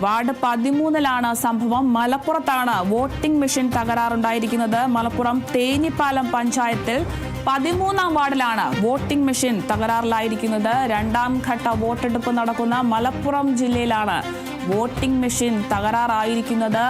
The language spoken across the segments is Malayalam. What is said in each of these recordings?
വാർഡ് 13-ലാണ് സംഭവം. മലപ്പുറത്താണ് വോട്ടിംഗ് മെഷീൻ തകരാറുണ്ടായിരിക്കുന്നത്. മലപ്പുറം തേഞ്ഞിപ്പാലം പഞ്ചായത്തിൽ 13-ാം വാർഡിലാണ് വോട്ടിംഗ് മെഷീൻ തകരാറിലായിരിക്കുന്നത്. രണ്ടാം ഘട്ട വോട്ടെടുപ്പ് നടക്കുന്ന മലപ്പുറം ജില്ലയിലാണ് വോട്ടിംഗ് മെഷീൻ തകരാറായിരിക്കുന്നത്.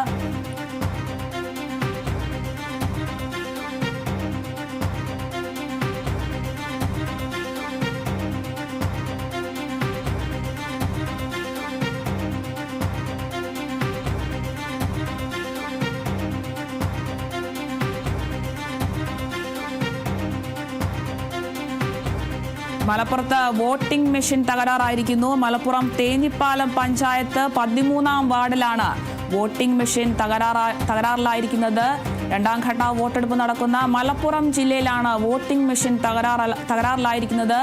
മലപ്പുറത്ത് വോട്ടിംഗ് മെഷീൻ തകരാറായിരിക്കുന്നു. മലപ്പുറം തേഞ്ഞിപ്പാലം പഞ്ചായത്ത് 13-ാം വാർഡിലാണ് വോട്ടിംഗ് മെഷീൻ തകരാറിലായിരിക്കുന്നത്. രണ്ടാം ഘട്ട വോട്ടെടുപ്പ് നടക്കുന്ന മലപ്പുറം ജില്ലയിലാണ് വോട്ടിംഗ് മെഷീൻ തകരാറിലായിരിക്കുന്നത്.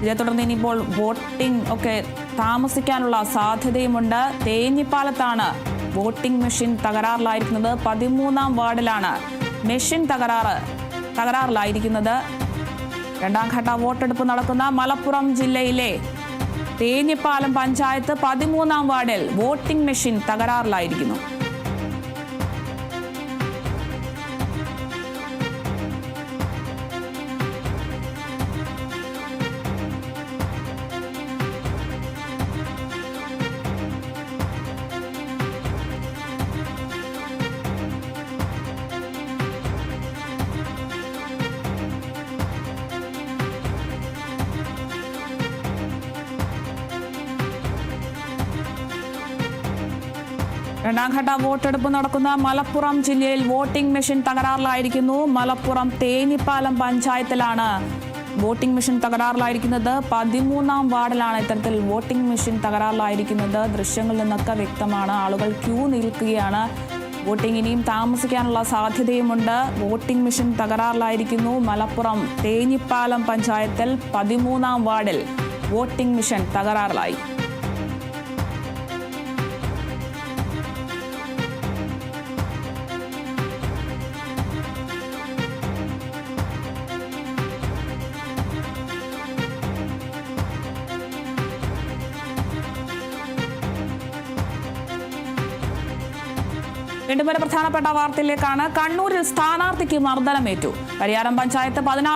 ഇതേ തുടർന്ന് ഇനിയിപ്പോൾ വോട്ടിംഗ് ഒക്കെ താമസിക്കാനുള്ള സാധ്യതയുമുണ്ട്. തേഞ്ഞിപ്പാലത്താണ് വോട്ടിംഗ് മെഷീൻ തകരാറിലായിരിക്കുന്നത്. 13-ാം വാർഡിലാണ് മെഷീൻ തകരാറിലായിരിക്കുന്നത്. രണ്ടാം ഘട്ട വോട്ടെടുപ്പ് നടക്കുന്ന മലപ്പുറം ജില്ലയിലെ തേഞ്ഞിപ്പാലം പഞ്ചായത്ത് 13-ാം വാർഡിൽ വോട്ടിംഗ് മെഷീൻ തകരാറിലായിരിക്കുന്നു. രണ്ടാം ഘട്ട വോട്ടെടുപ്പ് നടക്കുന്ന മലപ്പുറം ജില്ലയിൽ വോട്ടിംഗ് മെഷീൻ തകരാറിലായിരിക്കുന്നു. മലപ്പുറം തേഞ്ഞിപ്പാലം പഞ്ചായത്തിലാണ് വോട്ടിംഗ് മെഷീൻ തകരാറിലായിരിക്കുന്നത്. 13-ാം വാർഡിലാണ് ഇത്തരത്തിൽ വോട്ടിംഗ് മെഷീൻ തകരാറിലായിരിക്കുന്നത്. ദൃശ്യങ്ങളിൽ നിന്നൊക്കെ വ്യക്തമാണ്. ആളുകൾ ക്യൂ നിൽക്കുകയാണ്. വോട്ടിംഗ് ഇനിയും താമസിക്കാനുള്ള സാധ്യതയുമുണ്ട്. വോട്ടിംഗ് മെഷീൻ തകരാറിലായിരിക്കുന്നു. മലപ്പുറം തേഞ്ഞിപ്പാലം പഞ്ചായത്തിൽ 13-ാം വാർഡിൽ വോട്ടിംഗ് മെഷീൻ തകരാറിലായി. വീണ്ടും ഒരു പ്രധാനപ്പെട്ട വാർത്തയിലേക്കാണ്. കണ്ണൂരിൽ സ്ഥാനാർത്ഥിക്ക് മർദ്ദനമേറ്റു. പരിയാരം പഞ്ചായത്ത് 16